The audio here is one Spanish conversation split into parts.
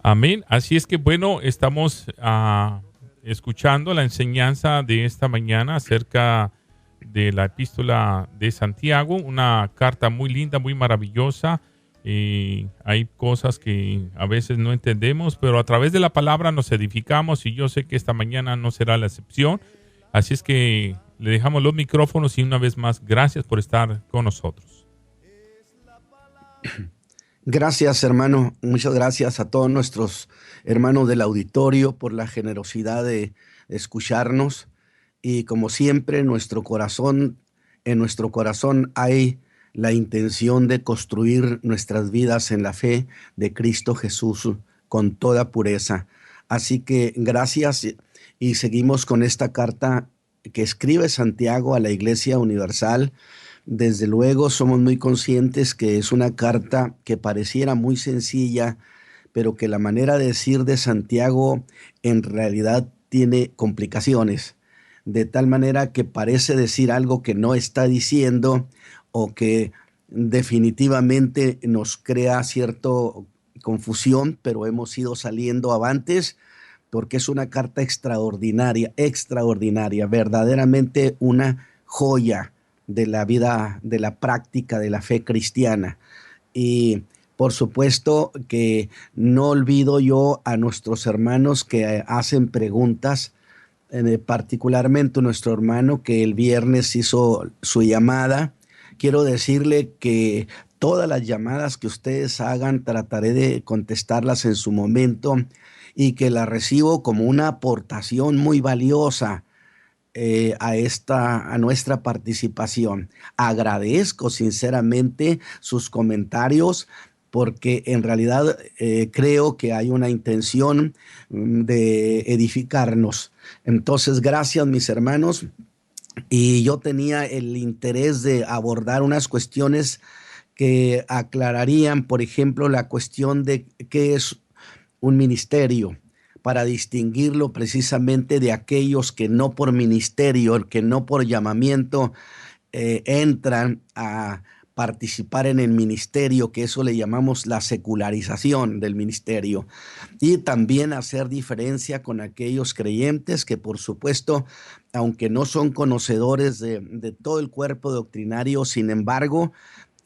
Amén. Así es que bueno, estamos escuchando la enseñanza de esta mañana acerca de la epístola de Santiago, una carta muy linda, muy maravillosa. Hay cosas que a veces no entendemos, pero a través de la palabra nos edificamos y yo sé que esta mañana no será la excepción. Así es que le dejamos los micrófonos y una vez más, gracias por estar con nosotros. Gracias, hermano. Muchas gracias a todos nuestros hermanos del auditorio por la generosidad de escucharnos. Y como siempre, en nuestro corazón hay la intención de construir nuestras vidas en la fe de Cristo Jesús con toda pureza. Así que gracias y seguimos con esta carta que escribe Santiago a la Iglesia Universal. Desde luego somos muy conscientes que es una carta que pareciera muy sencilla, pero que la manera de decir de Santiago en realidad tiene complicaciones, de tal manera que parece decir algo que no está diciendo o que definitivamente nos crea cierta confusión, pero hemos ido saliendo avantes porque es una carta extraordinaria, verdaderamente una joya de la vida, de la práctica de la fe cristiana. Y por supuesto que no olvido yo a nuestros hermanos que hacen preguntas, particularmente nuestro hermano que el viernes hizo su llamada. Quiero decirle que todas las llamadas que ustedes hagan trataré de contestarlas en su momento y que las recibo como una aportación muy valiosa a nuestra participación. Agradezco sinceramente sus comentarios porque en realidad creo que hay una intención de edificarnos. Entonces, gracias mis hermanos. Y yo tenía el interés de abordar unas cuestiones que aclararían, por ejemplo, la cuestión de qué es un ministerio, para distinguirlo precisamente de aquellos que no por ministerio, que no por llamamiento entran a participar en el ministerio, que eso le llamamos la secularización del ministerio, y también hacer diferencia con aquellos creyentes que por supuesto, aunque no son conocedores de todo el cuerpo doctrinario, sin embargo,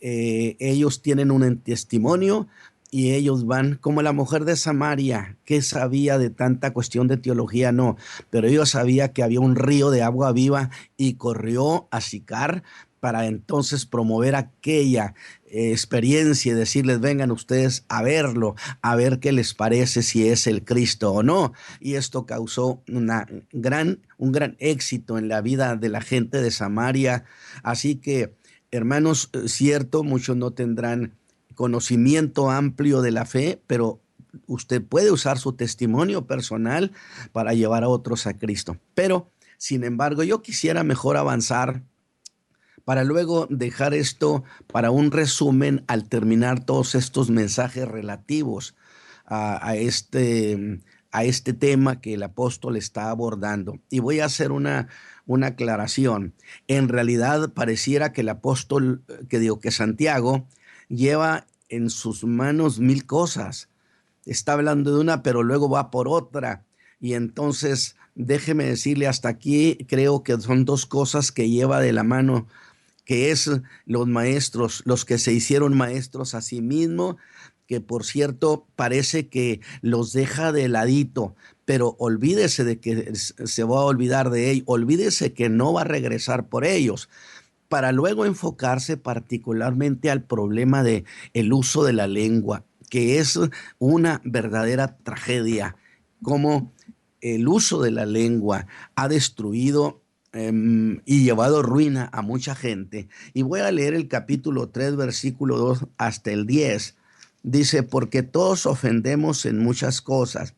ellos tienen un testimonio y ellos van como la mujer de Samaria, que sabía de tanta cuestión de teología, no, pero ella sabía que había un río de agua viva y corrió a Sicar para entonces promover aquella experiencia y decirles, vengan ustedes a verlo, a ver qué les parece si es el Cristo o no. Y esto causó un gran éxito en la vida de la gente de Samaria. Así que, hermanos, cierto, muchos no tendrán conocimiento amplio de la fe, pero usted puede usar su testimonio personal para llevar a otros a Cristo. Pero, sin embargo, yo quisiera mejor avanzar para luego dejar esto para un resumen al terminar todos estos mensajes relativos a este tema que el apóstol está abordando. Y voy a hacer una aclaración. En realidad pareciera que el apóstol, que Santiago, lleva en sus manos 1000 cosas. Está hablando de una, pero luego va por otra. Y entonces, déjeme decirle, hasta aquí creo que son 2 cosas que lleva de la mano, que es los maestros, los que se hicieron maestros a sí mismos, que por cierto parece que los deja de ladito, pero olvídese de que se va a olvidar de ellos, olvídese que no va a regresar por ellos, para luego enfocarse particularmente al problema de el uso de la lengua, que es una verdadera tragedia, cómo el uso de la lengua ha destruido y llevado ruina a mucha gente. Y voy a leer el capítulo 3, versículo 2 hasta el 10. Dice, porque todos ofendemos en muchas cosas.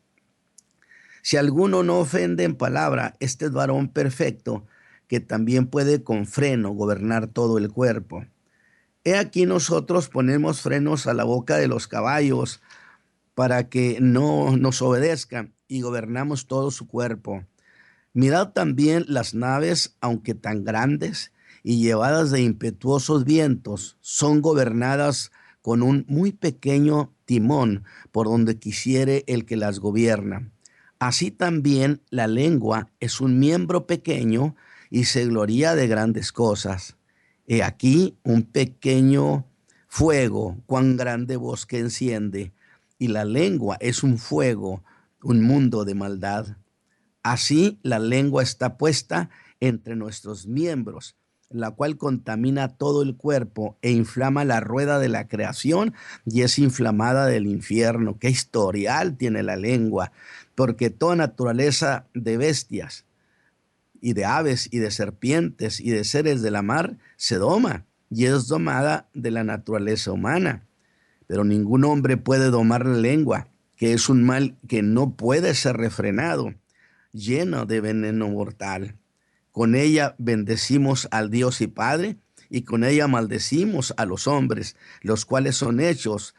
Si alguno no ofende en palabra, este es varón perfecto, que también puede con freno gobernar todo el cuerpo. He aquí nosotros ponemos frenos a la boca de los caballos para que no nos obedezcan y gobernamos todo su cuerpo. Mirad también las naves, aunque tan grandes y llevadas de impetuosos vientos, son gobernadas con un muy pequeño timón por donde quisiere el que las gobierna. Así también la lengua es un miembro pequeño y se gloría de grandes cosas. He aquí un pequeño fuego, cuán grande bosque enciende, y la lengua es un fuego, un mundo de maldad. Así la lengua está puesta entre nuestros miembros, la cual contamina todo el cuerpo e inflama la rueda de la creación y es inflamada del infierno. Qué historial tiene la lengua, porque toda naturaleza de bestias y de aves y de serpientes y de seres de la mar se doma y es domada de la naturaleza humana. Pero ningún hombre puede domar la lengua, que es un mal que no puede ser refrenado, lleno de veneno mortal. Con ella bendecimos al Dios y Padre, y con ella maldecimos a los hombres, los cuales son hechos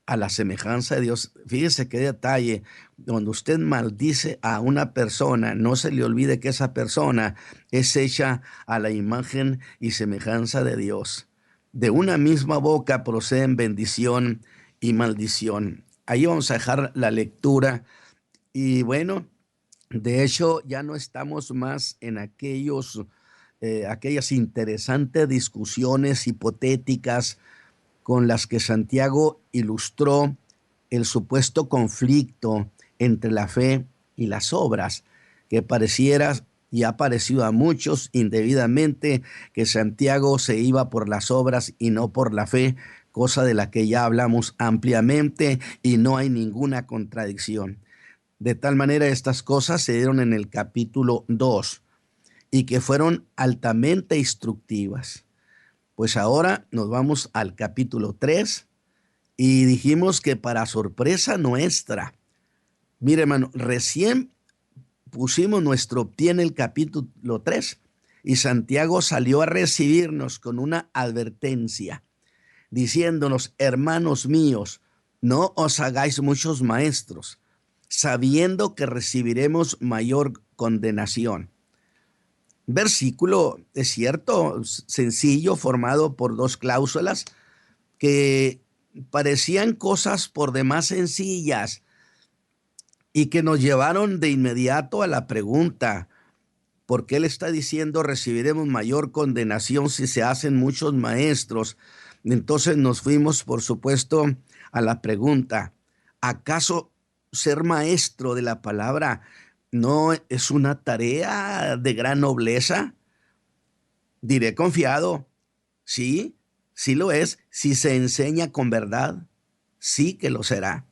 a la semejanza de Dios. Fíjese qué detalle, cuando usted maldice a una persona, no se le olvide que esa persona es hecha a la imagen y semejanza de Dios. De una misma boca proceden bendición y maldición. Ahí vamos a dejar la lectura y bueno, de hecho ya no estamos más en aquellas interesantes discusiones hipotéticas con las que Santiago ilustró el supuesto conflicto entre la fe y las obras, que pareciera y ha parecido a muchos indebidamente que Santiago se iba por las obras y no por la fe, cosa de la que ya hablamos ampliamente y no hay ninguna contradicción. De tal manera estas cosas se dieron en el capítulo 2 y que fueron altamente instructivas. Pues ahora nos vamos al capítulo 3 y dijimos que para sorpresa nuestra, mire hermano, recién pusimos nuestro pie en el capítulo 3 y Santiago salió a recibirnos con una advertencia, diciéndonos: hermanos míos, no os hagáis muchos maestros, sabiendo que recibiremos mayor condenación. Versículo, es cierto, sencillo, formado por dos cláusulas que parecían cosas por demás sencillas y que nos llevaron de inmediato a la pregunta: ¿por qué él está diciendo recibiremos mayor condenación si se hacen muchos maestros? Entonces nos fuimos, por supuesto, a la pregunta: ¿acaso ser maestro de la palabra no es una tarea de gran nobleza? Diré confiado, sí, sí lo es, si se enseña con verdad, sí que lo será.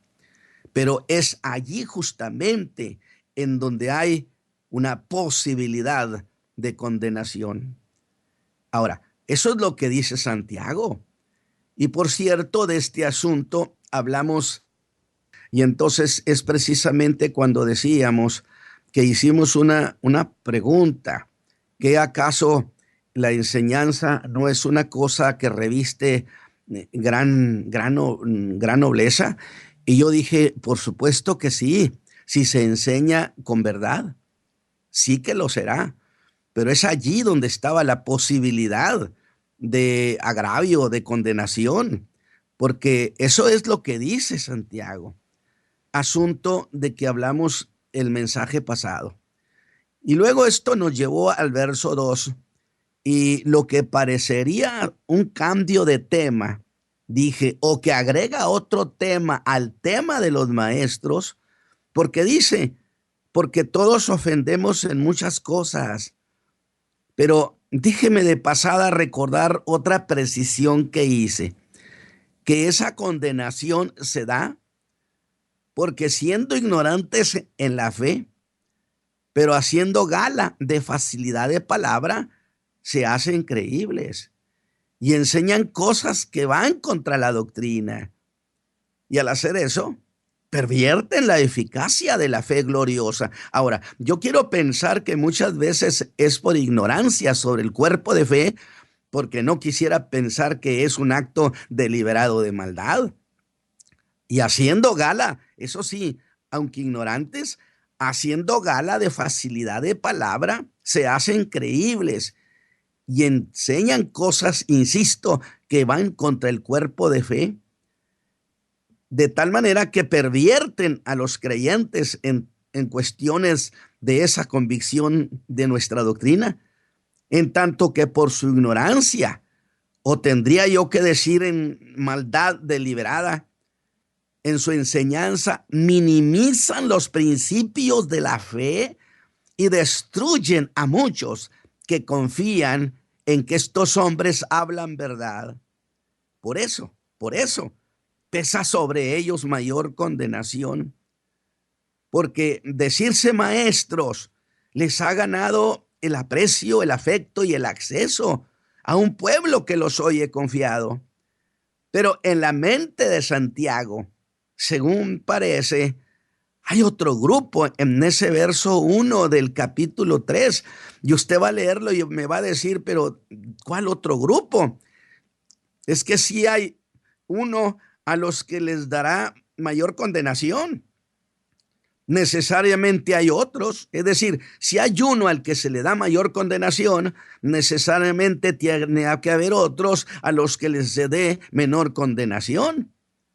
Pero es allí justamente en donde hay una posibilidad de condenación. Ahora, eso es lo que dice Santiago. Y por cierto, de este asunto hablamos, y entonces es precisamente cuando decíamos que hicimos una pregunta: ¿qué acaso la enseñanza no es una cosa que reviste gran nobleza? Y yo dije, por supuesto que sí, si se enseña con verdad, sí que lo será. Pero es allí donde estaba la posibilidad de agravio, de condenación, porque eso es lo que dice Santiago. Asunto de que hablamos el mensaje pasado. Y luego esto nos llevó al verso 2 y lo que parecería un cambio de tema, dije, o que agrega otro tema al tema de los maestros, porque dice, porque todos ofendemos en muchas cosas. Pero déjeme de pasada recordar otra precisión que hice, que esa condenación se da porque siendo ignorantes en la fe, pero haciendo gala de facilidad de palabra, se hacen creíbles y enseñan cosas que van contra la doctrina. Y al hacer eso, pervierten la eficacia de la fe gloriosa. Ahora, yo quiero pensar que muchas veces es por ignorancia sobre el cuerpo de fe, porque no quisiera pensar que es un acto deliberado de maldad. Y haciendo gala, eso sí, aunque ignorantes, haciendo gala de facilidad de palabra, se hacen creíbles y enseñan cosas, insisto, que van contra el cuerpo de fe. de tal manera que pervierten a los creyentes en cuestiones de esa convicción de nuestra doctrina, en tanto que por su ignorancia, o tendría yo que decir en maldad deliberada, en su enseñanza minimizan los principios de la fe y destruyen a muchos que confían en que estos hombres hablan verdad. Por eso, pesa sobre ellos mayor condenación, porque decirse maestros les ha ganado el aprecio, el afecto y el acceso a un pueblo que los oye confiado. Pero en la mente de Santiago, según parece, hay otro grupo en ese verso 1 del capítulo 3, y usted va a leerlo y me va a decir, pero ¿cuál otro grupo? Es que sí hay uno a los que les dará mayor condenación. Necesariamente hay otros, es decir, si hay uno al que se le da mayor condenación, necesariamente tiene que haber otros a los que les se dé menor condenación.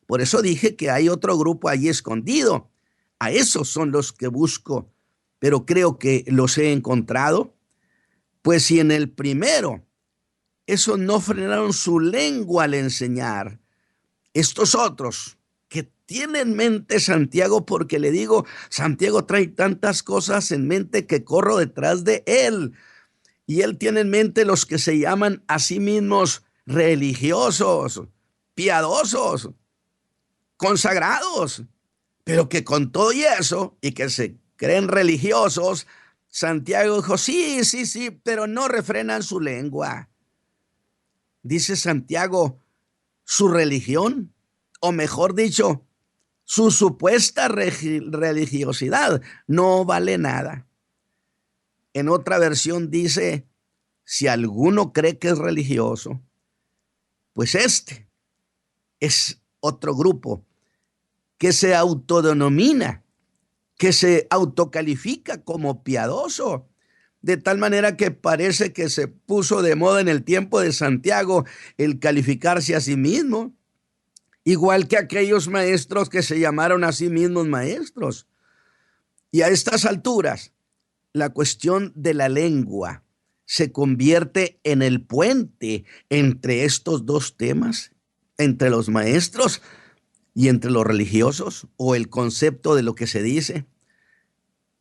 Por eso dije que hay otro grupo allí escondido. A esos son los que busco, pero creo que los he encontrado. Pues si en el primero, esos no frenaron su lengua al enseñar, estos otros que tiene en mente Santiago, porque le digo, Santiago trae tantas cosas en mente que corro detrás de él. Y él tiene en mente los que se llaman a sí mismos religiosos, piadosos, consagrados, pero que con todo y eso, y que se creen religiosos, Santiago dijo, sí, pero no refrenan su lengua. Dice Santiago, su religión, o mejor dicho, su supuesta religiosidad no vale nada. En otra versión dice, si alguno cree que es religioso, pues este es otro grupo que se autodenomina, que se autocalifica como piadoso, de tal manera que parece que se puso de moda en el tiempo de Santiago el calificarse a sí mismo, igual que aquellos maestros que se llamaron a sí mismos maestros. Y a estas alturas, la cuestión de la lengua se convierte en el puente entre estos dos temas, entre los maestros y entre los religiosos, o el concepto de lo que se dice.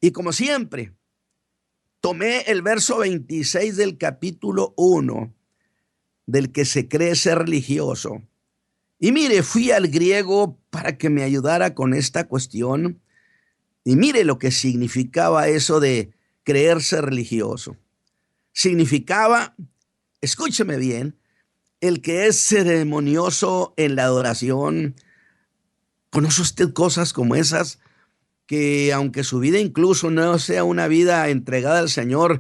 Y como siempre, tomé el verso 26 del capítulo 1, del que se cree ser religioso. Y mire, fui al griego para que me ayudara con esta cuestión. Y mire lo que significaba eso de creerse religioso. Significaba, escúcheme bien, el que es ceremonioso en la adoración. ¿Conoce usted cosas como esas? Que aunque su vida incluso no sea una vida entregada al Señor,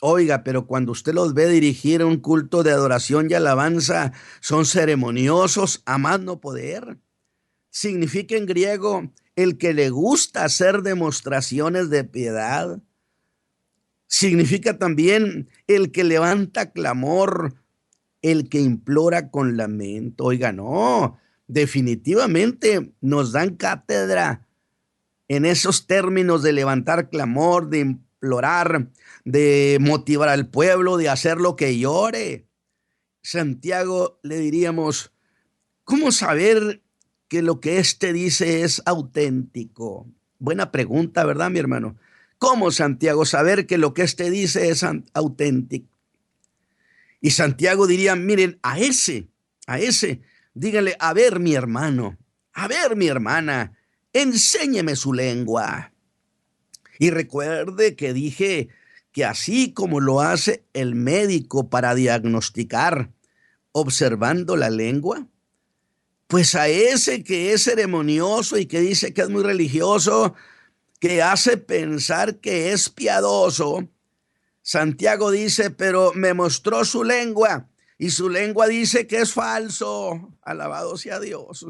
oiga, pero cuando usted los ve dirigir un culto de adoración y alabanza, son ceremoniosos a más no poder. Significa en griego el que le gusta hacer demostraciones de piedad. Significa también el que levanta clamor, el que implora con lamento. Oiga, no, definitivamente nos dan cátedra en esos términos de levantar clamor, de implorar, de motivar al pueblo, de hacer lo que llore. Santiago le diríamos, ¿cómo saber que lo que éste dice es auténtico? Buena pregunta, ¿verdad, mi hermano? ¿Cómo, Santiago, saber que lo que éste dice es auténtico? Y Santiago diría, miren, a ese, díganle, a ver, mi hermano, a ver, mi hermana, enséñeme su lengua. Y recuerde que dije que así como lo hace el médico para diagnosticar, observando la lengua, pues a ese que es ceremonioso y que dice que es muy religioso, que hace pensar que es piadoso, Santiago dice, pero me mostró su lengua y su lengua dice que es falso. Alabado sea Dios.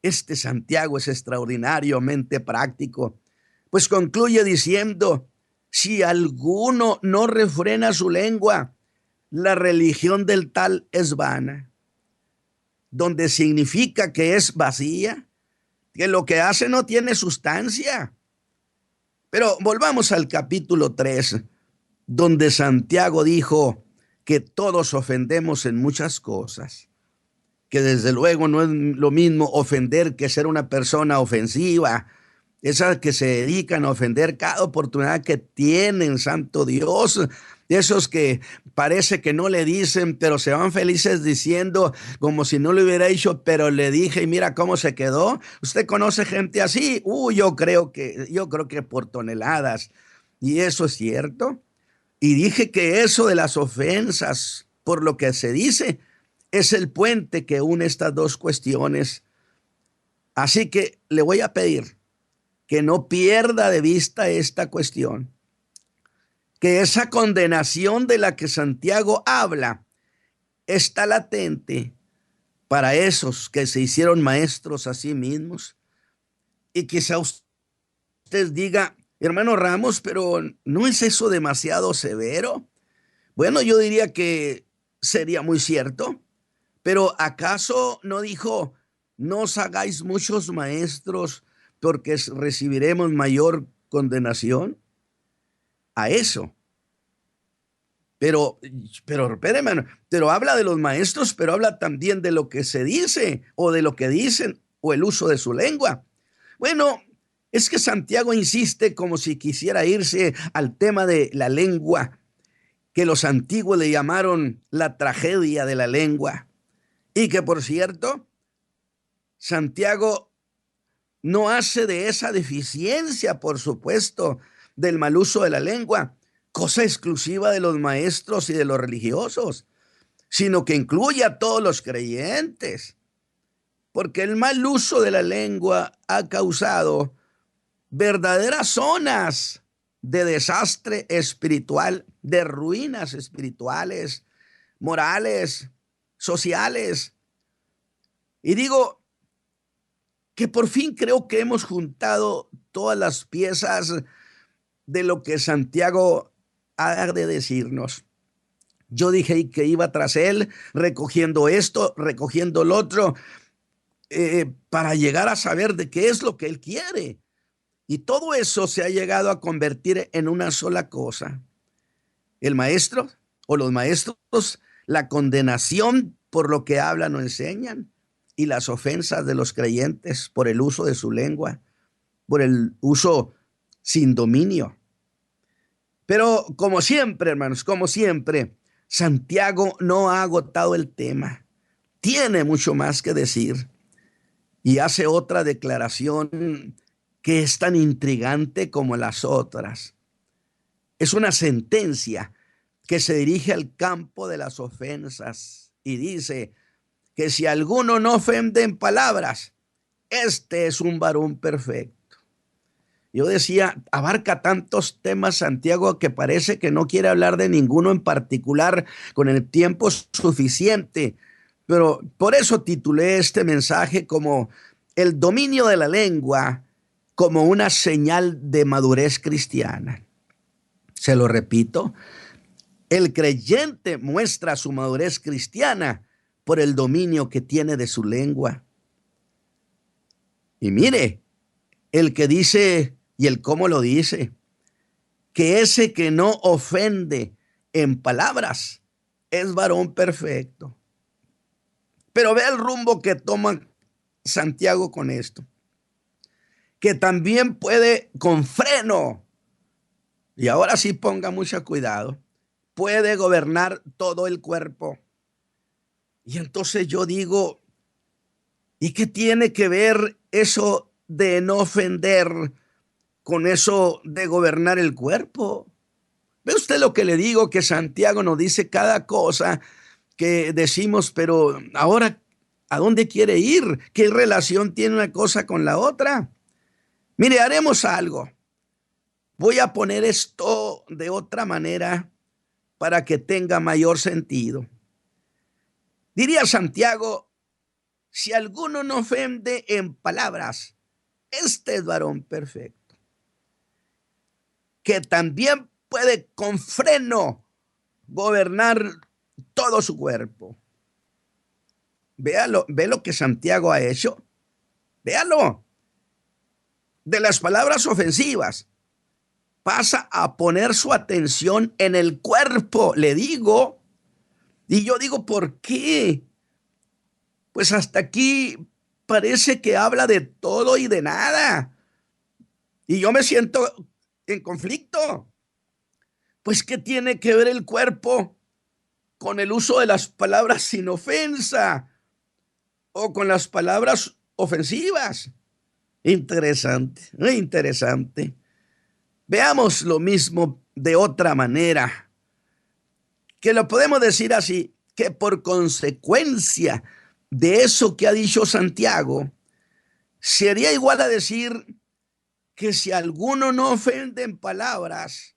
Este Santiago es extraordinariamente práctico, pues concluye diciendo, si alguno no refrena su lengua, la religión del tal es vana. donde significa que es vacía, que lo que hace no tiene sustancia. Pero volvamos al capítulo 3, donde Santiago dijo que todos ofendemos en muchas cosas, que desde luego no es lo mismo ofender que ser una persona ofensiva, esas que se dedican a ofender cada oportunidad que tienen, santo Dios, esos que parece que no le dicen, pero se van felices diciendo como si no le hubiera dicho, pero le dije y mira cómo se quedó. ¿Usted conoce gente así? Yo creo que por toneladas. Y eso es cierto. Y dije que eso de las ofensas, por lo que se dice, es el puente que une estas dos cuestiones. Así que le voy a pedir que no pierda de vista esta cuestión, que esa condenación de la que Santiago habla está latente para esos que se hicieron maestros a sí mismos. Y quizá usted diga, hermano Ramos, pero ¿no es eso demasiado severo? Bueno, yo diría que sería muy cierto, pero ¿acaso no dijo, no os hagáis muchos maestros porque recibiremos mayor condenación? A eso. Espérame, pero habla de los maestros, pero habla también de lo que se dice o de lo que dicen o el uso de su lengua. Bueno, es que Santiago insiste como si quisiera irse al tema de la lengua, que los antiguos le llamaron la tragedia de la lengua. Y que, por cierto, Santiago no hace de esa deficiencia, por supuesto, del mal uso de la lengua, cosa exclusiva de los maestros y de los religiosos, sino que incluye a todos los creyentes, porque el mal uso de la lengua ha causado verdaderas zonas de desastre espiritual, de ruinas espirituales, morales, sociales. Y digo que por fin creo que hemos juntado todas las piezas de lo que Santiago ha de decirnos. Yo dije que iba tras él, recogiendo esto, recogiendo lo otro, para llegar a saber de qué es lo que él quiere. Y todo eso se ha llegado a convertir en una sola cosa. El maestro o los maestros, la condenación por lo que hablan o enseñan, y las ofensas de los creyentes por el uso de su lengua, por el uso sin dominio. Pero como siempre, hermanos, como siempre, Santiago no ha agotado el tema. Tiene mucho más que decir y hace otra declaración que es tan intrigante como las otras. Es una sentencia que se dirige al campo de las ofensas y dice que si alguno no ofende en palabras, este es un varón perfecto. Yo decía, abarca tantos temas Santiago que parece que no quiere hablar de ninguno en particular con el tiempo suficiente. Pero por eso titulé este mensaje como el dominio de la lengua como una señal de madurez cristiana. Se lo repito, el creyente muestra su madurez cristiana por el dominio que tiene de su lengua. Y mire, el que dice y el cómo lo dice, que ese que no ofende en palabras es varón perfecto. Pero ve el rumbo que toma Santiago con esto, que también puede con freno, y ahora sí ponga mucho cuidado, puede gobernar todo el cuerpo. Y entonces yo digo, ¿y qué tiene que ver eso de no ofender con eso de gobernar el cuerpo? ¿Ve usted lo que le digo? Que Santiago nos dice cada cosa que decimos, pero ahora, ¿a dónde quiere ir? ¿Qué relación tiene una cosa con la otra? Mire, haremos algo. Voy a poner esto de otra manera para que tenga mayor sentido. Diría Santiago, si alguno no ofende en palabras, este es varón perfecto, que también puede con freno gobernar todo su cuerpo. Véalo, ve lo que Santiago ha hecho. Véalo. De las palabras ofensivas pasa a poner su atención en el cuerpo, le digo. Y yo digo, ¿por qué? Pues hasta aquí parece que habla de todo y de nada. Y yo me siento en conflicto. Pues, ¿qué tiene que ver el cuerpo con el uso de las palabras sin ofensa o con las palabras ofensivas? Interesante, muy interesante. Veamos lo mismo de otra manera, que lo podemos decir así, que por consecuencia de eso que ha dicho Santiago, sería igual a decir que si alguno no ofende en palabras,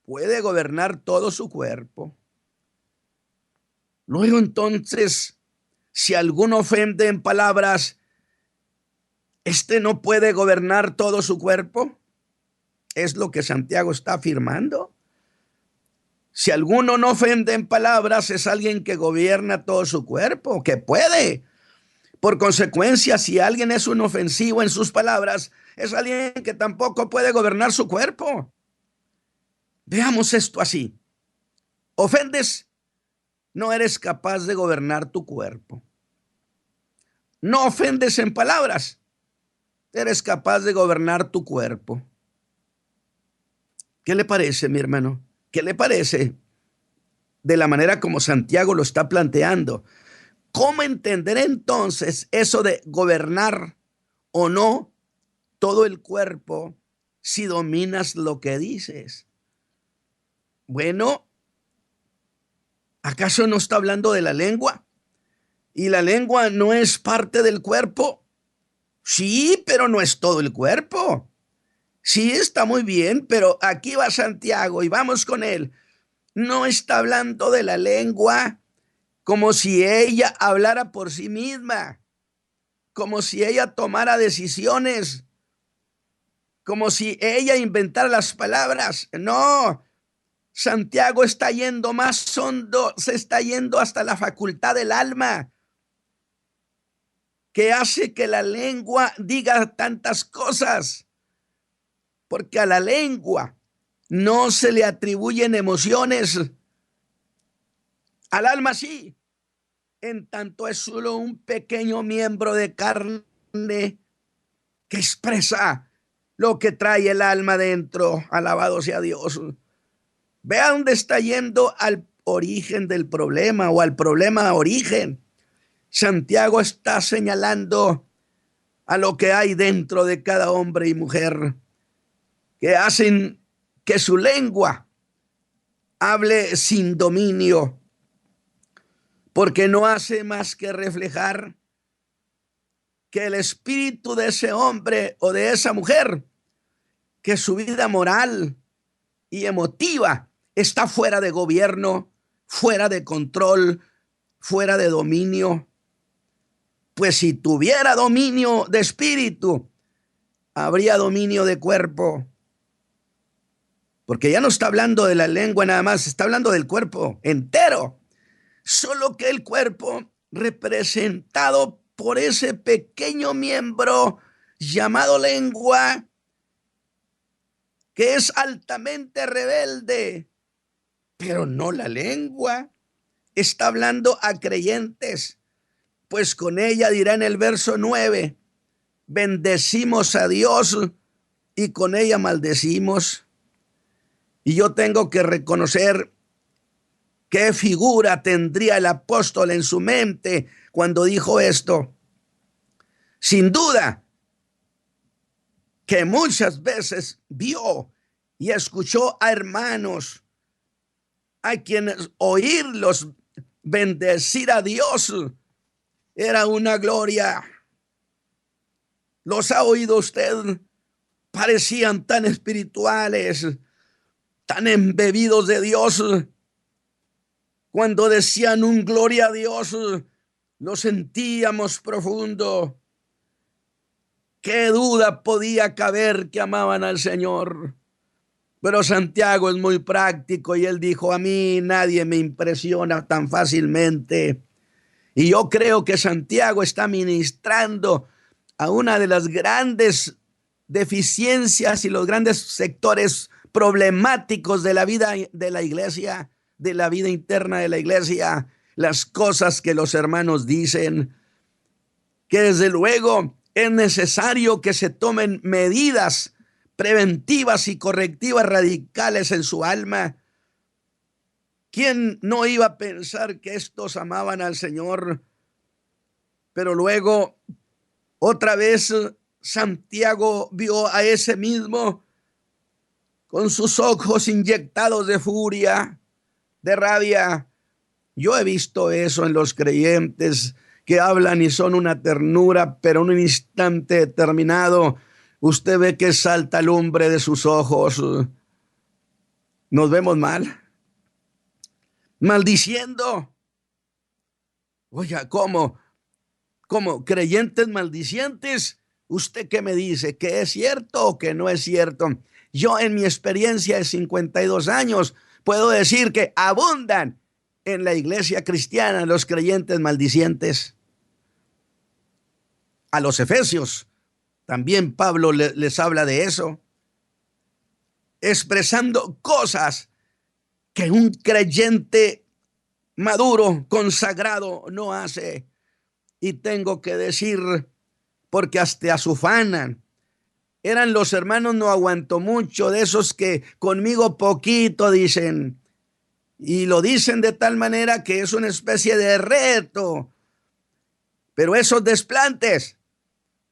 puede gobernar todo su cuerpo. Luego entonces, si alguno ofende en palabras, ¿este no puede gobernar todo su cuerpo? Es lo que Santiago está afirmando. Si alguno no ofende en palabras, es alguien que gobierna todo su cuerpo, que puede. Por consecuencia, si alguien es un ofensivo en sus palabras, es alguien que tampoco puede gobernar su cuerpo. Veamos esto así. Ofendes, no eres capaz de gobernar tu cuerpo. No ofendes en palabras, eres capaz de gobernar tu cuerpo. ¿Qué le parece, mi hermano? ¿Qué le parece de la manera como Santiago lo está planteando? ¿Cómo entender entonces eso de gobernar o no todo el cuerpo si dominas lo que dices? Bueno, ¿acaso no está hablando de la lengua? ¿Y la lengua no es parte del cuerpo? Sí, pero no es todo el cuerpo. Sí, está muy bien, pero aquí va Santiago y vamos con él. No está hablando de la lengua como si ella hablara por sí misma, como si ella tomara decisiones, como si ella inventara las palabras. No, Santiago está yendo más hondo, se está yendo hasta la facultad del alma, que hace que la lengua diga tantas cosas, porque a la lengua no se le atribuyen emociones, al alma sí, en tanto es solo un pequeño miembro de carne que expresa lo que trae el alma dentro. Alabado sea Dios. Vea dónde está yendo al origen del problema o al problema origen. Santiago está señalando a lo que hay dentro de cada hombre y mujer que hacen que su lengua hable sin dominio, porque no hace más que reflejar que el espíritu de ese hombre o de esa mujer, que su vida moral y emotiva está fuera de gobierno, fuera de control, fuera de dominio. Pues si tuviera dominio de espíritu, habría dominio de cuerpo. Porque ya no está hablando de la lengua nada más, está hablando del cuerpo entero. Solo que el cuerpo representado por ese pequeño miembro llamado lengua, que es altamente rebelde, pero no la lengua. Está hablando a creyentes, pues con ella dirá en el verso 9, bendecimos a Dios y con ella maldecimos. Y yo tengo que reconocer qué figura tendría el apóstol en su mente cuando dijo esto. Sin duda que muchas veces vio y escuchó a hermanos a quienes oírlos bendecir a Dios era una gloria. ¿Los ha oído usted? Parecían tan espirituales, tan embebidos de Dios. Cuando decían un gloria a Dios, lo sentíamos profundo. ¿Qué duda podía caber que amaban al Señor? Pero Santiago es muy práctico y él dijo, a mí nadie me impresiona tan fácilmente. Y yo creo que Santiago está ministrando a una de las grandes deficiencias y los grandes sectores problemáticos de la vida de la iglesia, de la vida interna de la iglesia, las cosas que los hermanos dicen, que desde luego es necesario que se tomen medidas preventivas y correctivas radicales en su alma. ¿Quién no iba a pensar que estos amaban al Señor? Pero luego, otra vez, Santiago vio a ese mismo con sus ojos inyectados de furia, de rabia. Yo he visto eso en los creyentes que hablan y son una ternura, pero en un instante determinado usted ve que salta lumbre de sus ojos. Nos vemos mal, maldiciendo. Oiga, ¿cómo creyentes maldicientes? ¿Usted qué me dice? ¿Que es cierto o que no es cierto? Yo, en mi experiencia de 52 años, puedo decir que abundan en la iglesia cristiana los creyentes maldicientes. A los efesios también Pablo les habla de eso, expresando cosas que un creyente maduro, consagrado, no hace. Y tengo que decir, porque hasta asufanan. Eran los hermanos, no aguanto mucho, de esos que conmigo poquito dicen. Y lo dicen de tal manera que es una especie de reto. Pero esos desplantes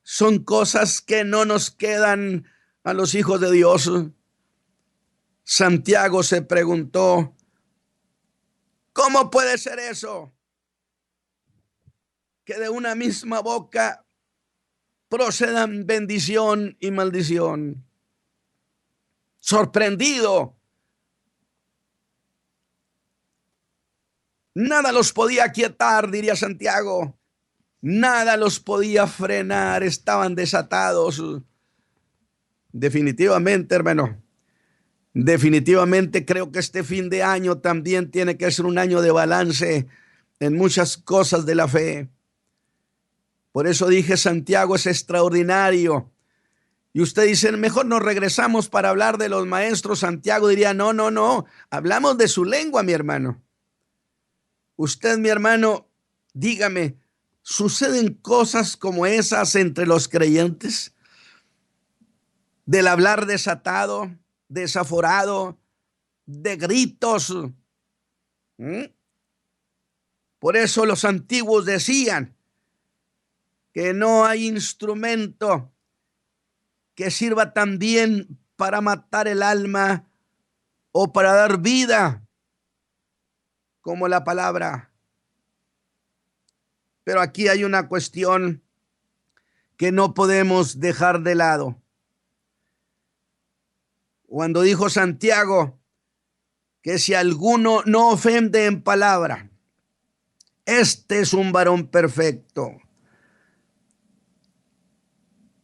son cosas que no nos quedan a los hijos de Dios. Santiago se preguntó, ¿cómo puede ser eso? Que de una misma boca procedan bendición y maldición. Sorprendido, nada los podía aquietar, diría Santiago. Nada los podía frenar, estaban desatados. Definitivamente, hermano, definitivamente creo que este fin de año también tiene que ser un año de balance en muchas cosas de la fe. Por eso dije, Santiago es extraordinario. Y usted dice, mejor nos regresamos para hablar de los maestros. Santiago diría, no, hablamos de su lengua, mi hermano. Usted, mi hermano, dígame, ¿suceden cosas como esas entre los creyentes? Del hablar desatado, desaforado, de gritos. Por eso los antiguos decían que no hay instrumento que sirva tan bien para matar el alma o para dar vida como la palabra. Pero aquí hay una cuestión que no podemos dejar de lado. Cuando dijo Santiago que si alguno no ofende en palabra, este es un varón perfecto,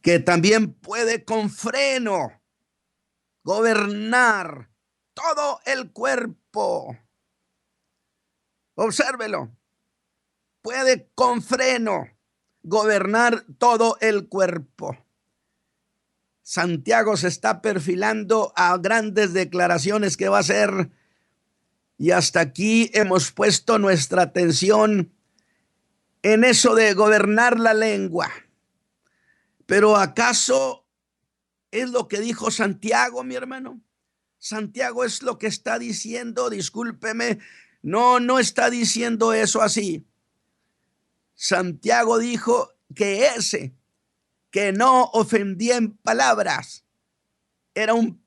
que también puede con freno gobernar todo el cuerpo. Obsérvelo. Puede con freno gobernar todo el cuerpo. Santiago se está perfilando a grandes declaraciones que va a hacer, y hasta aquí hemos puesto nuestra atención en eso de gobernar la lengua. Pero ¿acaso es lo que dijo Santiago, mi hermano? Santiago es lo que está diciendo, discúlpeme, no está diciendo eso así. Santiago dijo que ese que no ofendía en palabras era un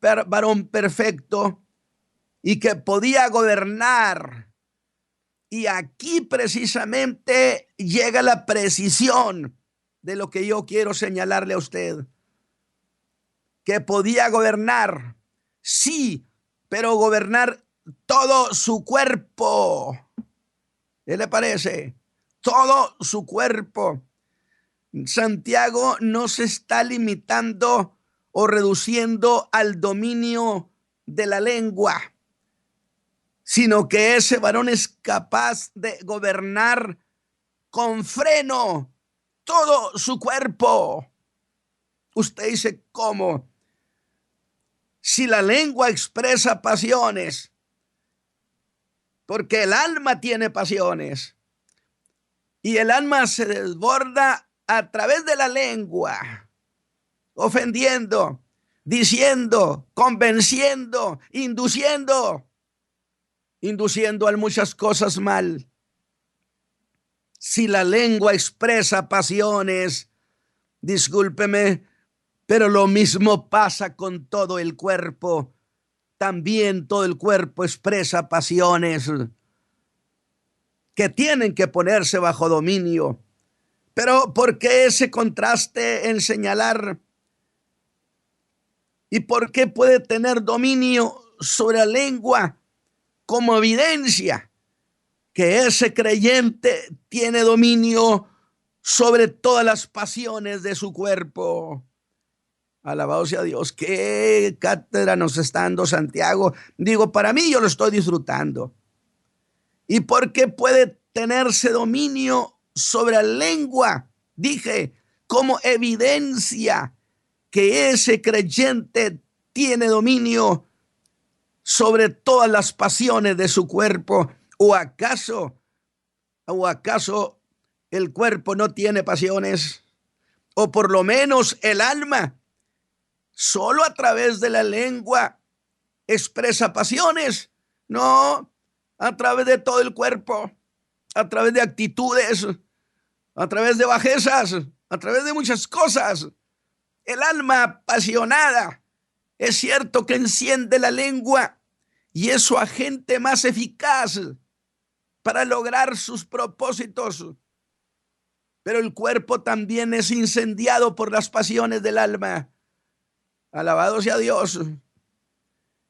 varón perfecto y que podía gobernar. Y aquí precisamente llega la precisión de lo que yo quiero señalarle a usted. Que podía gobernar, sí, pero gobernar todo su cuerpo. ¿Qué le parece? Todo su cuerpo. Santiago no se está limitando o reduciendo al dominio de la lengua, sino que ese varón es capaz de gobernar con freno todo su cuerpo. Usted dice, ¿cómo? Si la lengua expresa pasiones, porque el alma tiene pasiones, y el alma se desborda a través de la lengua, ofendiendo, diciendo, convenciendo, induciendo a muchas cosas mal. Si la lengua expresa pasiones, discúlpeme, pero lo mismo pasa con todo el cuerpo. También todo el cuerpo expresa pasiones que tienen que ponerse bajo dominio. Pero ¿por qué ese contraste en señalar? ¿Y por qué puede tener dominio sobre la lengua como evidencia que ese creyente tiene dominio sobre todas las pasiones de su cuerpo? Alabado sea Dios. Qué cátedra nos está dando Santiago. Digo, para mí yo lo estoy disfrutando. ¿Y por qué puede tenerse dominio sobre la lengua? Dije, como evidencia que ese creyente tiene dominio sobre todas las pasiones de su cuerpo. ¿O acaso el cuerpo no tiene pasiones? O por lo menos el alma solo a través de la lengua expresa pasiones. No, a través de todo el cuerpo, a través de actitudes, a través de bajezas, a través de muchas cosas. El alma apasionada, es cierto que enciende la lengua y es su agente más eficaz para lograr sus propósitos. Pero el cuerpo también es incendiado por las pasiones del alma. Alabado sea Dios.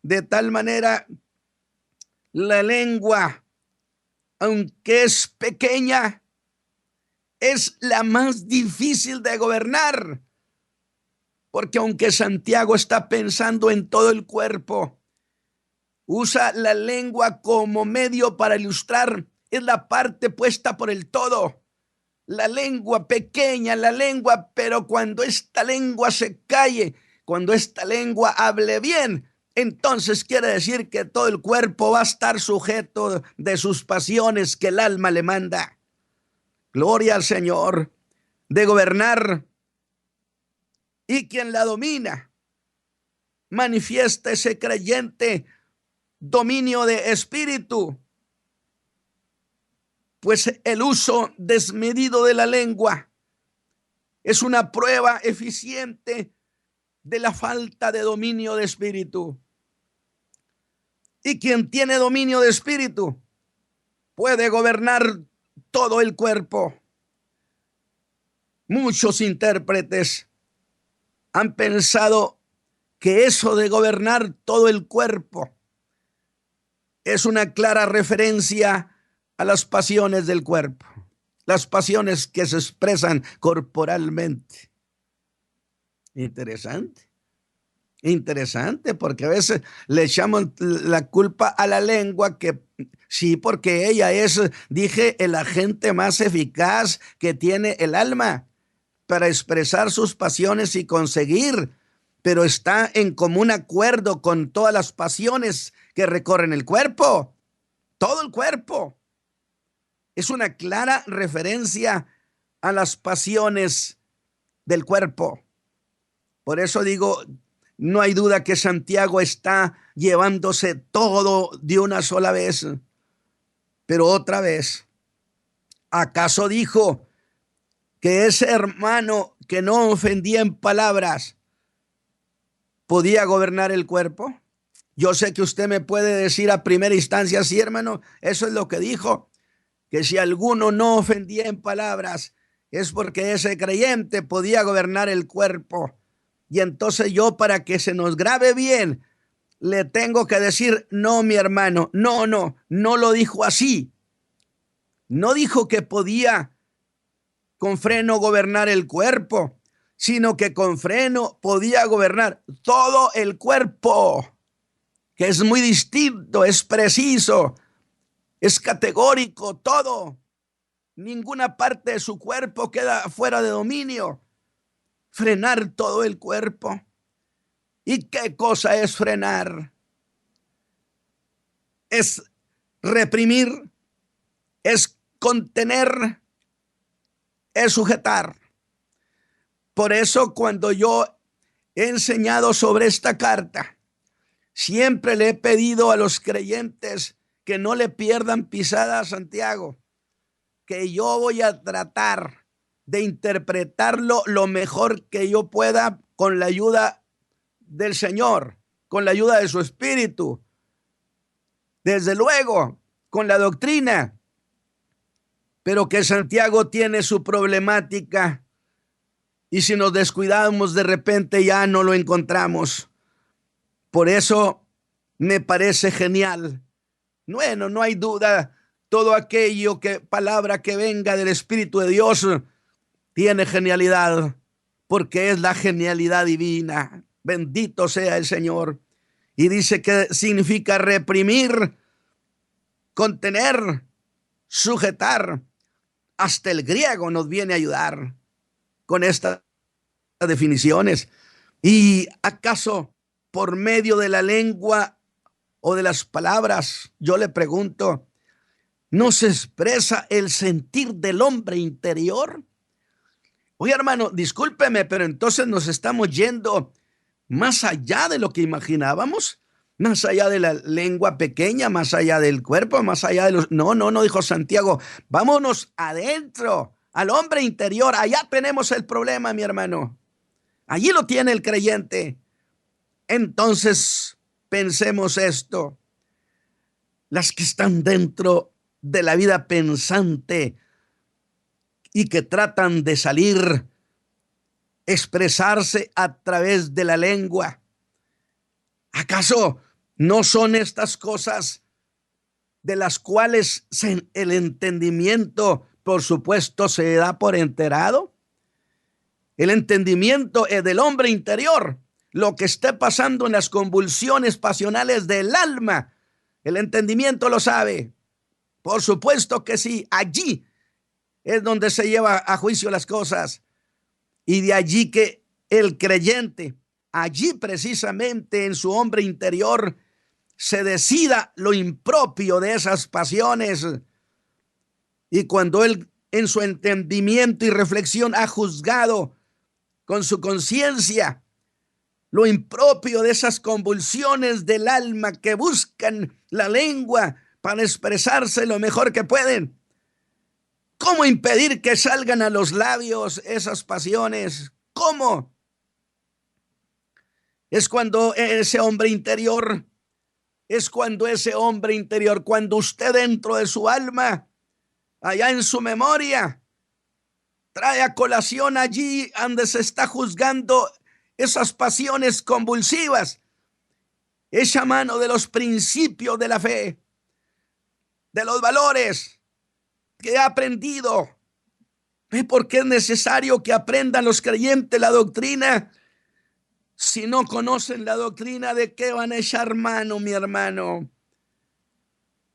De tal manera, la lengua, aunque es pequeña, es la más difícil de gobernar. Porque aunque Santiago está pensando en todo el cuerpo, usa la lengua como medio para ilustrar, es la parte puesta por el todo. La lengua pequeña, la lengua, pero cuando esta lengua se calle, cuando esta lengua hable bien, entonces quiere decir que todo el cuerpo va a estar sujeto de sus pasiones que el alma le manda. Gloria al Señor. De gobernar. Y quien la domina, manifiesta ese creyente dominio de espíritu. Pues el uso desmedido de la lengua es una prueba eficiente de la falta de dominio de espíritu. Y quien tiene dominio de espíritu puede gobernar todo el cuerpo. Muchos intérpretes han pensado que eso de gobernar todo el cuerpo es una clara referencia a las pasiones del cuerpo, las pasiones que se expresan corporalmente. Interesante, porque a veces le echamos la culpa a la lengua, que sí, porque ella es, dije, el agente más eficaz que tiene el alma para expresar sus pasiones y conseguir, pero está en común acuerdo con todas las pasiones que recorren el cuerpo, todo el cuerpo. Es una clara referencia a las pasiones del cuerpo. Por eso digo, no hay duda que Santiago está llevándose todo de una sola vez. Pero otra vez, ¿acaso dijo que ese hermano que no ofendía en palabras podía gobernar el cuerpo? Yo sé que usted me puede decir a primera instancia, sí, hermano, eso es lo que dijo, que si alguno no ofendía en palabras es porque ese creyente podía gobernar el cuerpo. Y entonces yo, para que se nos grabe bien, le tengo que decir, no, mi hermano, no lo dijo así. No dijo que podía con freno gobernar el cuerpo, sino que con freno podía gobernar todo el cuerpo, que es muy distinto, es preciso, es categórico, todo. ninguna parte de su cuerpo queda fuera de dominio. Frenar todo el cuerpo. ¿Y qué cosa es frenar? Es reprimir, es contener, es sujetar. Por eso cuando yo he enseñado sobre esta carta, siempre le he pedido a los creyentes que no le pierdan pisada a Santiago, que yo voy a tratar de interpretarlo lo mejor que yo pueda con la ayuda del Señor, con la ayuda de su Espíritu, desde luego con la doctrina, pero que Santiago tiene su problemática y si nos descuidamos de repente ya no lo encontramos. Por eso me parece genial. Bueno, no hay duda, todo aquello palabra que venga del Espíritu de Dios tiene genialidad, porque es la genialidad divina. Bendito sea el Señor. Y dice que significa reprimir, contener, sujetar. Hasta el griego nos viene a ayudar con estas definiciones. ¿Y acaso por medio de la lengua o de las palabras, yo le pregunto, no se expresa el sentir del hombre interior? Oye, hermano, discúlpeme, pero entonces nos estamos yendo más allá de lo que imaginábamos, más allá de la lengua pequeña, más allá del cuerpo, más allá de los... No, dijo Santiago, vámonos adentro, al hombre interior. Allá tenemos el problema, mi hermano. Allí lo tiene el creyente. Entonces, pensemos esto. Las que están dentro de la vida pensante y que tratan de salir, expresarse a través de la lengua. ¿Acaso no son estas cosas de las cuales el entendimiento, por supuesto, se da por enterado? El entendimiento es del hombre interior, lo que esté pasando en las convulsiones pasionales del alma. El entendimiento lo sabe. Por supuesto que sí, allí es donde se lleva a juicio las cosas. Y de allí que el creyente, allí precisamente en su hombre interior, se decida lo impropio de esas pasiones. Y cuando él en su entendimiento y reflexión ha juzgado con su conciencia lo impropio de esas convulsiones del alma que buscan la lengua para expresarse lo mejor que pueden, ¿cómo impedir que salgan a los labios esas pasiones? ¿Cómo? Es cuando ese hombre interior, cuando usted dentro de su alma, allá en su memoria, trae a colación allí donde se está juzgando esas pasiones convulsivas, echa mano de los principios de la fe, de los valores que ha aprendido. ¿Ve por qué es necesario que aprendan los creyentes la doctrina? Si no conocen la doctrina, ¿de qué van a echar mano, mi hermano?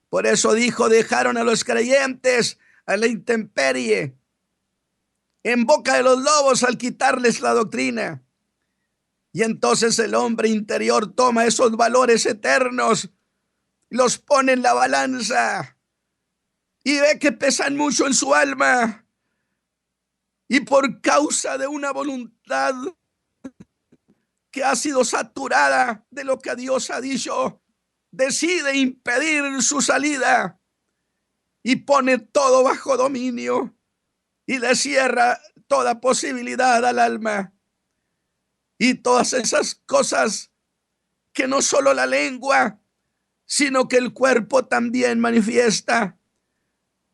Por eso dijo, dejaron a los creyentes a la intemperie, en boca de los lobos al quitarles la doctrina. Y entonces el hombre interior toma esos valores eternos, los pone en la balanza y ve que pesan mucho en su alma. Y por causa de una voluntad que ha sido saturada de lo que Dios ha dicho, decide impedir su salida y pone todo bajo dominio y le cierra toda posibilidad al alma. Y todas esas cosas que no solo la lengua, sino que el cuerpo también manifiesta,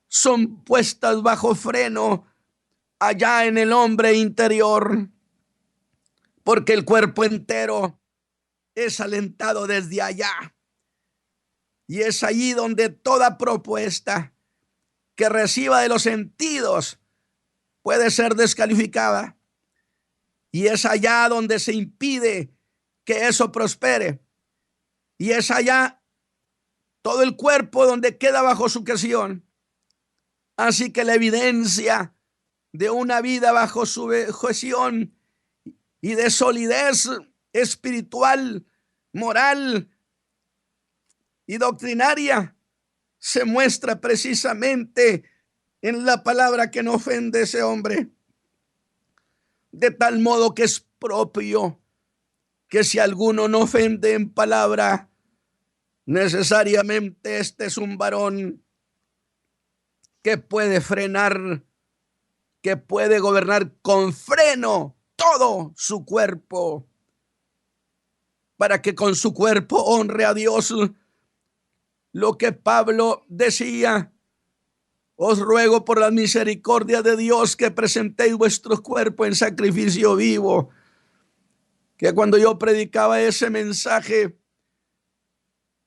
son puestas bajo freno allá en el hombre interior, porque el cuerpo entero es alentado desde allá. Y es allí donde toda propuesta que reciba de los sentidos puede ser descalificada. Y es allá donde se impide que eso prospere. Y es allá todo el cuerpo donde queda bajo sujeción. Así que la evidencia de una vida bajo sujeción y de solidez espiritual, moral y doctrinaria se muestra precisamente en la palabra que no ofende a ese hombre. De tal modo que es propio que si alguno no ofende en palabra, necesariamente este es un varón que puede frenar, que puede gobernar con freno todo su cuerpo, para que con su cuerpo honre a Dios. Lo que Pablo decía: os ruego por la misericordia de Dios que presentéis vuestros cuerpos en sacrificio vivo. Que cuando yo predicaba ese mensaje,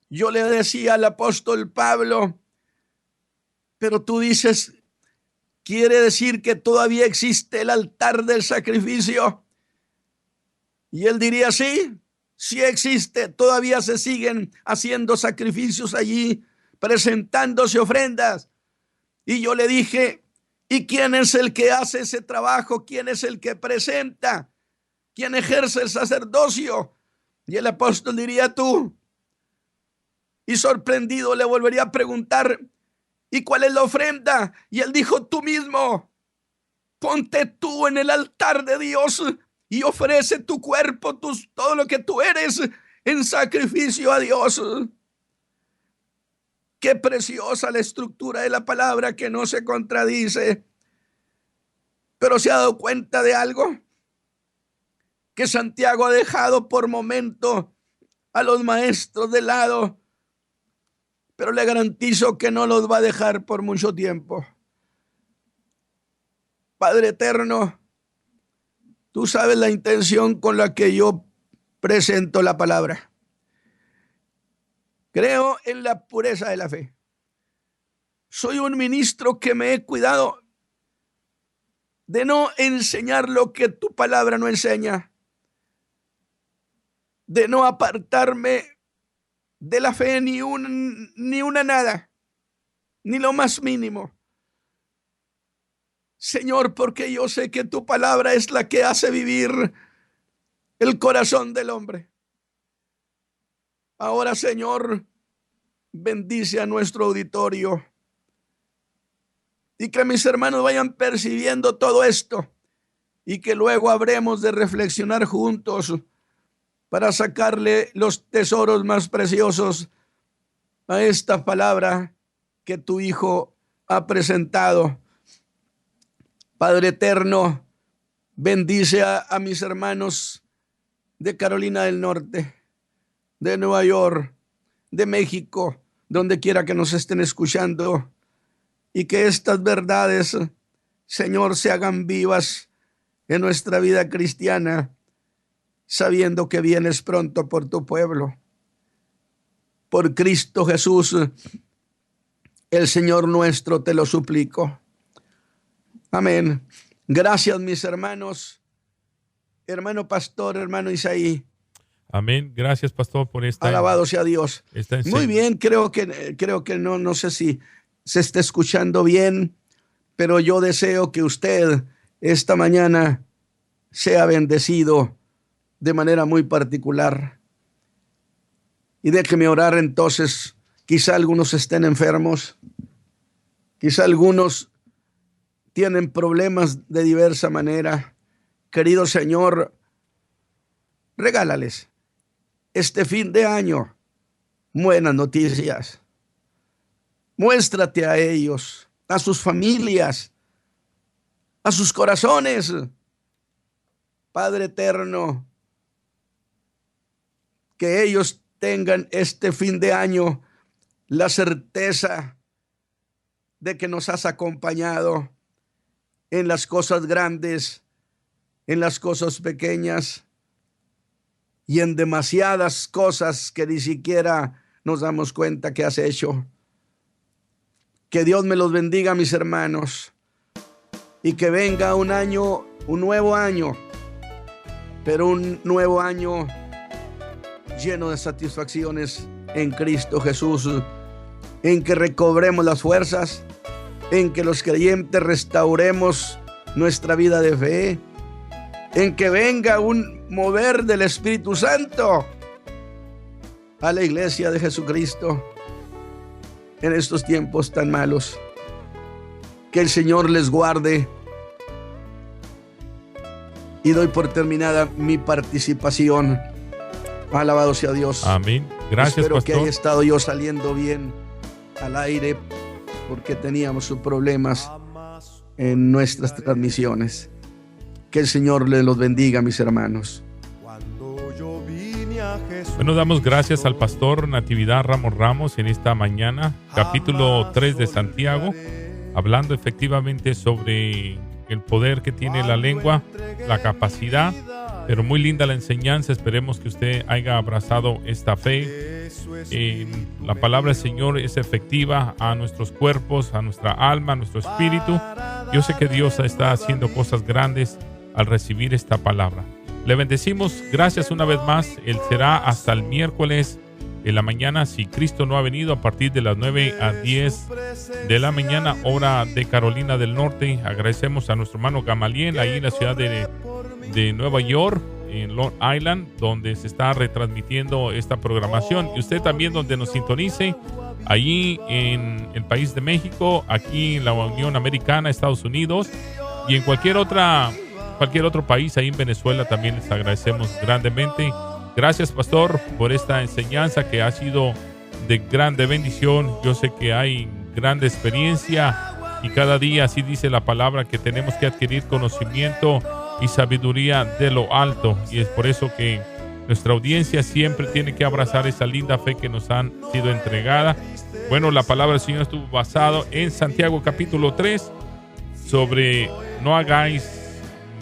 yo le decía al apóstol Pablo: pero tú dices, ¿quiere decir que todavía existe el altar del sacrificio? Y él diría: sí, sí existe, todavía se siguen haciendo sacrificios allí, presentándose ofrendas. Y yo le dije: ¿y quién es el que hace ese trabajo? ¿Quién es el que presenta? ¿Quién ejerce el sacerdocio? Y el apóstol diría: tú. Y sorprendido le volvería a preguntar: ¿y cuál es la ofrenda? Y él dijo: tú mismo. Ponte tú en el altar de Dios y ofrece tu cuerpo, todo lo que tú eres, en sacrificio a Dios. Qué preciosa la estructura de la palabra, que no se contradice. Pero ¿se ha dado cuenta de algo? Que Santiago ha dejado por momento a los maestros de lado, pero le garantizo que no los va a dejar por mucho tiempo. Padre eterno, tú sabes la intención con la que yo presento la palabra. Creo en la pureza de la fe. Soy un ministro que me he cuidado de no enseñar lo que tu palabra no enseña, de no apartarme de la fe ni una nada, ni lo más mínimo. Señor, porque yo sé que tu palabra es la que hace vivir el corazón del hombre. Ahora, Señor, bendice a nuestro auditorio y que mis hermanos vayan percibiendo todo esto, y que luego habremos de reflexionar juntos para sacarle los tesoros más preciosos a esta palabra que tu Hijo ha presentado. Padre eterno, bendice a mis hermanos de Carolina del Norte, de Nueva York, de México, donde quiera que nos estén escuchando, y que estas verdades, Señor, se hagan vivas en nuestra vida cristiana, sabiendo que vienes pronto por tu pueblo. Por Cristo Jesús, el Señor nuestro, te lo suplico. Amén. Gracias, mis hermanos. Hermano pastor, hermano Isaí. Amén. Gracias, pastor, por esta. Alabado sea Dios. Muy bien, creo que no sé si se está escuchando bien, pero yo deseo que usted esta mañana sea bendecido de manera muy particular. Y déjeme orar entonces. Quizá algunos estén enfermos, quizá algunos tienen problemas de diversa manera. Querido Señor, regálales este fin de año buenas noticias. Muéstrate a ellos, a sus familias, a sus corazones. Padre eterno, que ellos tengan este fin de año la certeza de que nos has acompañado en las cosas grandes, en las cosas pequeñas y en demasiadas cosas que ni siquiera nos damos cuenta que has hecho. Que Dios me los bendiga, mis hermanos, y que venga un nuevo año, pero un nuevo año lleno de satisfacciones en Cristo Jesús, en que recobremos las fuerzas, en que los creyentes restauremos nuestra vida de fe, en que venga un mover del Espíritu Santo a la iglesia de Jesucristo en estos tiempos tan malos. Que el Señor les guarde. Y doy por terminada mi participación. Alabado sea Dios. Amén. Gracias, Espero pastor. que haya estado yo saliendo bien al aire, porque teníamos sus problemas en nuestras transmisiones. Que el Señor les los bendiga, mis hermanos. Bueno, damos gracias al pastor Natividad Ramos Ramos en esta mañana, capítulo 3 de Santiago, hablando efectivamente sobre el poder que tiene la lengua, la capacidad, pero muy linda la enseñanza. Esperemos que usted haya abrazado esta fe. La palabra del Señor es efectiva a nuestros cuerpos, a nuestra alma, a nuestro espíritu. Yo sé que Dios está haciendo cosas grandes al recibir esta palabra. Le bendecimos. Gracias una vez más. Él será hasta el miércoles en la mañana, si Cristo no ha venido, a partir de las 9 a 10 de la mañana, hora de Carolina del Norte. Agradecemos a nuestro hermano Gamaliel, ahí en la ciudad de Nueva York, en Long Island, donde se está retransmitiendo esta programación. Y usted también, donde nos sintonice, allí en el país de México, aquí en la Unión Americana, Estados Unidos, y en cualquier otro país, ahí en Venezuela, también les agradecemos grandemente. Gracias, pastor, por esta enseñanza que ha sido de grande bendición. Yo sé que hay grande experiencia y cada día, así dice la palabra, que tenemos que adquirir conocimiento y sabiduría de lo alto. Y es por eso que nuestra audiencia siempre tiene que abrazar esa linda fe que nos han sido entregada. Bueno, la palabra del Señor estuvo basado en Santiago capítulo 3 sobre no hagáis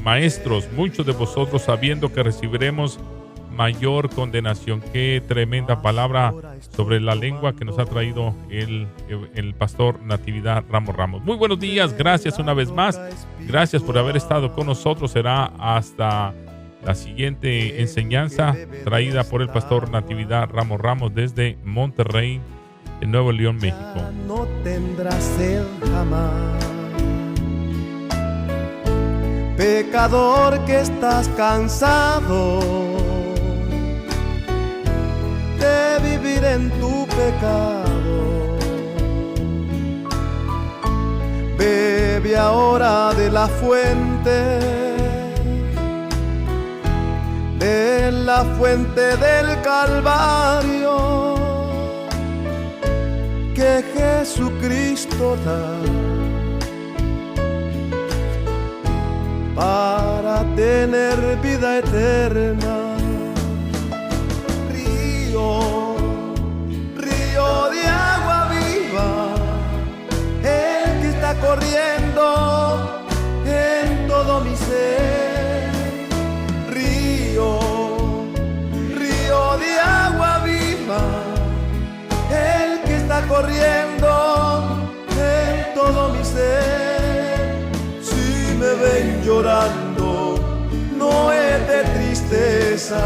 maestros muchos de vosotros sabiendo que recibiremos mayor condenación. Qué tremenda palabra sobre la lengua que nos ha traído el pastor Natividad Ramos Ramos. Muy buenos días, gracias una vez más. Gracias por haber estado con nosotros. Será hasta la siguiente enseñanza traída por el pastor Natividad Ramos Ramos desde Monterrey, en Nuevo León, México. No tendrás sed jamás. Pecador que estás cansado de vivir en tu pecado, bebe ahora de la fuente del Calvario que Jesucristo da para tener vida eterna. Río de agua viva, el que está corriendo en todo mi ser. Río de agua viva, el que está corriendo en todo mi ser. Si me ven llorando, no es de tristeza,